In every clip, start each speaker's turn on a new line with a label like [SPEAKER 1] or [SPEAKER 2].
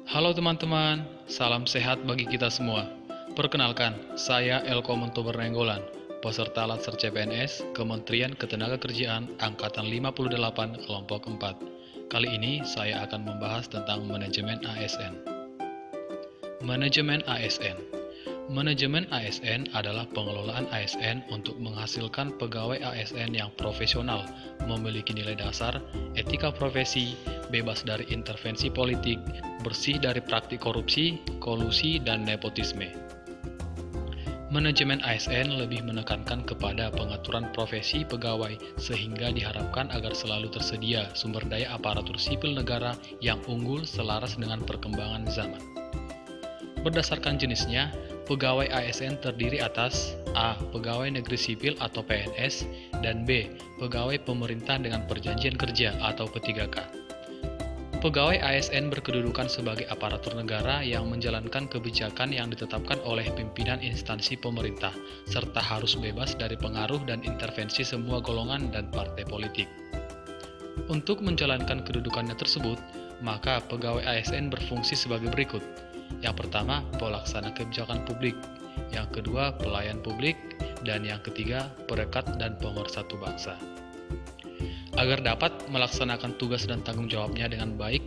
[SPEAKER 1] Halo teman-teman, salam sehat bagi kita semua. Perkenalkan, saya Elko Montober Nenggolan, peserta Latsar CPNS Kementerian Ketenagakerjaan Angkatan 58 Kelompok 4. Kali ini saya akan membahas tentang manajemen ASN. Manajemen ASN. Manajemen ASN adalah pengelolaan ASN untuk menghasilkan pegawai ASN yang profesional, memiliki nilai dasar, etika profesi, bebas dari intervensi politik, bersih dari praktik korupsi, kolusi, dan nepotisme. Manajemen ASN lebih menekankan kepada pengaturan profesi pegawai sehingga diharapkan agar selalu tersedia sumber daya aparatur sipil negara yang unggul selaras dengan perkembangan zaman. Berdasarkan jenisnya, pegawai ASN terdiri atas A. Pegawai negeri sipil atau PNS dan B. Pegawai pemerintah dengan perjanjian kerja atau P3K. Pegawai ASN berkedudukan sebagai aparatur negara yang menjalankan kebijakan yang ditetapkan oleh pimpinan instansi pemerintah, serta harus bebas dari pengaruh dan intervensi semua golongan dan partai politik. Untuk menjalankan kedudukannya tersebut, maka pegawai ASN berfungsi sebagai berikut. Yang pertama, pelaksana kebijakan publik. Yang kedua, pelayan publik. Dan yang ketiga, perekat dan pemersatu bangsa. Agar dapat melaksanakan tugas dan tanggung jawabnya dengan baik,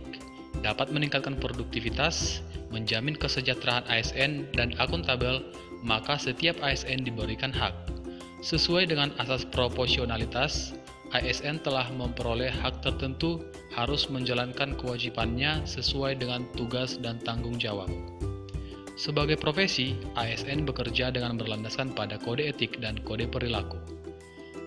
[SPEAKER 1] dapat meningkatkan produktivitas, menjamin kesejahteraan ASN dan akuntabel, maka setiap ASN diberikan hak. Sesuai dengan asas proporsionalitas, ASN telah memperoleh hak tertentu harus menjalankan kewajibannya sesuai dengan tugas dan tanggung jawab. Sebagai profesi, ASN bekerja dengan berlandaskan pada kode etik dan kode perilaku.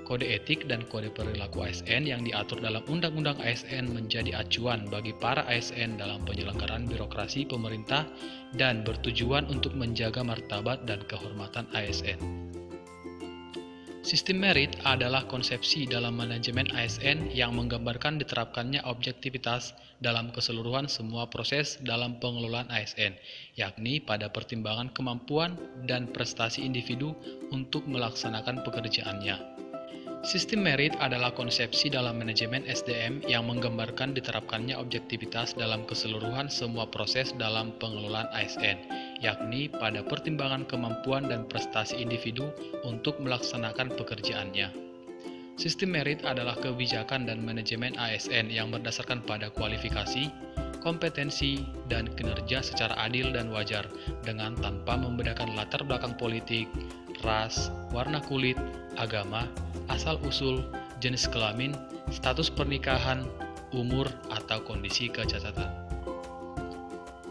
[SPEAKER 1] Kode etik dan kode perilaku ASN yang diatur dalam Undang-Undang ASN menjadi acuan bagi para ASN dalam penyelenggaraan birokrasi pemerintah dan bertujuan untuk menjaga martabat dan kehormatan ASN. Sistem merit adalah konsepsi dalam manajemen ASN yang menggambarkan diterapkannya objektivitas dalam keseluruhan semua proses dalam pengelolaan ASN, yakni pada pertimbangan kemampuan dan prestasi individu untuk melaksanakan pekerjaannya. Sistem merit adalah konsepsi dalam manajemen SDM yang menggambarkan diterapkannya objektivitas dalam keseluruhan semua proses dalam pengelolaan ASN, yakni pada pertimbangan kemampuan dan prestasi individu untuk melaksanakan pekerjaannya. Sistem merit adalah kebijakan dan manajemen ASN yang berdasarkan pada kualifikasi, kompetensi, dan kinerja secara adil dan wajar, dengan tanpa membedakan latar belakang politik, ras, warna kulit, agama, asal-usul, jenis kelamin, status pernikahan, umur, atau kondisi kecacatan.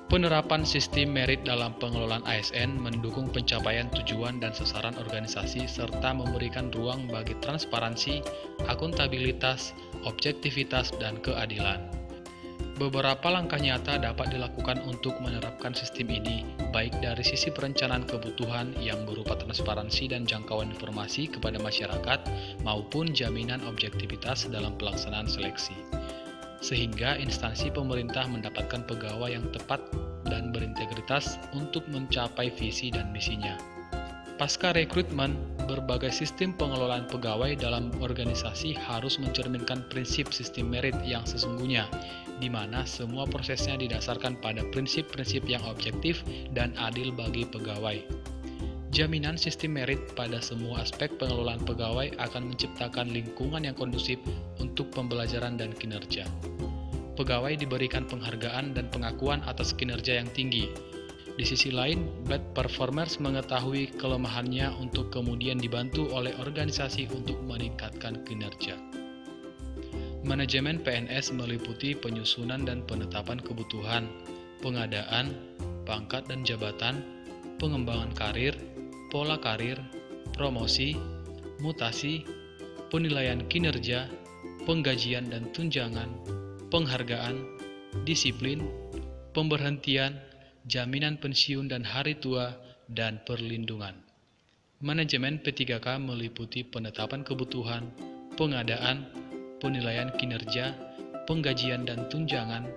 [SPEAKER 1] Penerapan sistem merit dalam pengelolaan ASN mendukung pencapaian tujuan dan sasaran organisasi serta memberikan ruang bagi transparansi, akuntabilitas, objektivitas, dan keadilan. Beberapa langkah nyata dapat dilakukan untuk menerapkan sistem ini, baik dari sisi perencanaan kebutuhan yang berupa transparansi dan jangkauan informasi kepada masyarakat, maupun jaminan objektivitas dalam pelaksanaan seleksi, sehingga instansi pemerintah mendapatkan pegawai yang tepat dan berintegritas untuk mencapai visi dan misinya. Pasca rekrutmen, berbagai sistem pengelolaan pegawai dalam organisasi harus mencerminkan prinsip sistem merit yang sesungguhnya, di mana semua prosesnya didasarkan pada prinsip-prinsip yang objektif dan adil bagi pegawai. Jaminan sistem merit pada semua aspek pengelolaan pegawai akan menciptakan lingkungan yang kondusif untuk pembelajaran dan kinerja. Pegawai diberikan penghargaan dan pengakuan atas kinerja yang tinggi. Di sisi lain, bad performers mengetahui kelemahannya untuk kemudian dibantu oleh organisasi untuk meningkatkan kinerja. Manajemen PNS meliputi penyusunan dan penetapan kebutuhan, pengadaan, pangkat dan jabatan, pengembangan karir, pola karir, promosi, mutasi, penilaian kinerja, penggajian dan tunjangan, penghargaan, disiplin, pemberhentian, jaminan pensiun dan hari tua, dan perlindungan. Manajemen P3K meliputi penetapan kebutuhan, pengadaan, penilaian kinerja, penggajian dan tunjangan,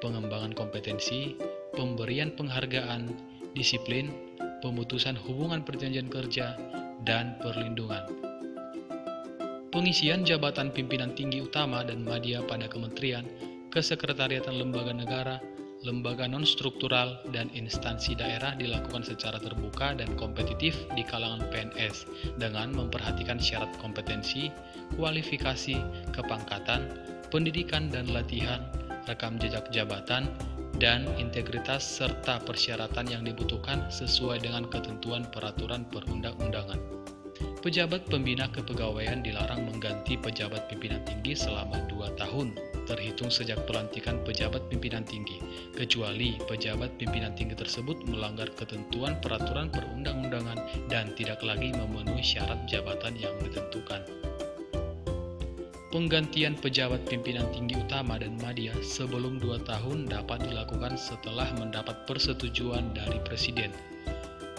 [SPEAKER 1] pengembangan kompetensi, pemberian penghargaan, disiplin, pemutusan hubungan perjanjian kerja, dan perlindungan. Pengisian jabatan pimpinan tinggi utama dan madya pada kementerian, kesekretariatan lembaga negara, lembaga non-struktural, dan instansi daerah dilakukan secara terbuka dan kompetitif di kalangan PNS dengan memperhatikan syarat kompetensi, kualifikasi, kepangkatan, pendidikan dan latihan, rekam jejak jabatan, dan integritas serta persyaratan yang dibutuhkan sesuai dengan ketentuan peraturan perundang-undangan. Pejabat pembina kepegawaian dilarang mengganti pejabat pimpinan tinggi selama 2 tahun, terhitung sejak pelantikan pejabat pimpinan tinggi, kecuali pejabat pimpinan tinggi tersebut melanggar ketentuan peraturan perundang-undangan dan tidak lagi memenuhi syarat jabatan yang ditentukan. Penggantian pejabat pimpinan tinggi utama dan madya sebelum 2 tahun dapat dilakukan setelah mendapat persetujuan dari Presiden.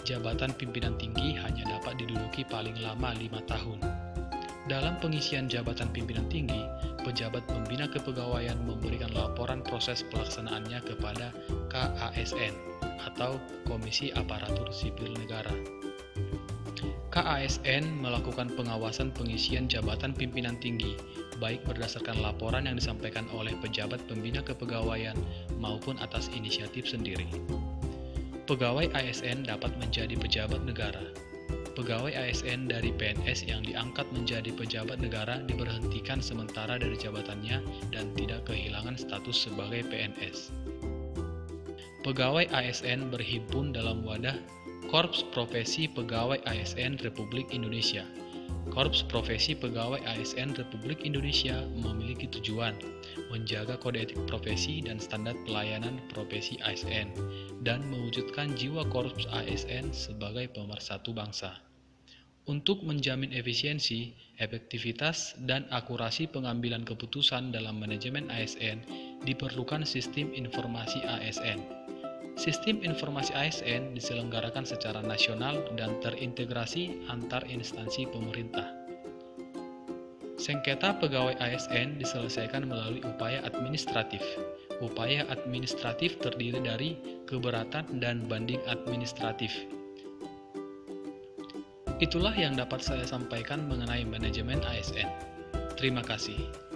[SPEAKER 1] Jabatan pimpinan tinggi hanya dapat diduduki paling lama 5 tahun. Dalam pengisian jabatan pimpinan tinggi, pejabat pembina kepegawaian memberikan laporan proses pelaksanaannya kepada KASN atau Komisi Aparatur Sipil Negara. KASN melakukan pengawasan pengisian jabatan pimpinan tinggi, baik berdasarkan laporan yang disampaikan oleh pejabat pembina kepegawaian maupun atas inisiatif sendiri. Pegawai ASN dapat menjadi pejabat negara. Pegawai ASN dari PNS yang diangkat menjadi pejabat negara diberhentikan sementara dari jabatannya dan tidak kehilangan status sebagai PNS. Pegawai ASN berhimpun dalam wadah Korps Profesi Pegawai ASN Republik Indonesia. Korps Profesi Pegawai ASN Republik Indonesia memiliki tujuan menjaga kode etik profesi dan standar pelayanan profesi ASN, dan mewujudkan jiwa Korps ASN sebagai pemersatu bangsa. Untuk menjamin efisiensi, efektivitas, dan akurasi pengambilan keputusan dalam manajemen ASN, diperlukan sistem informasi ASN. Sistem informasi ASN diselenggarakan secara nasional dan terintegrasi antar instansi pemerintah. Sengketa pegawai ASN diselesaikan melalui upaya administratif. Upaya administratif terdiri dari keberatan dan banding administratif. Itulah yang dapat saya sampaikan mengenai manajemen ASN. Terima kasih.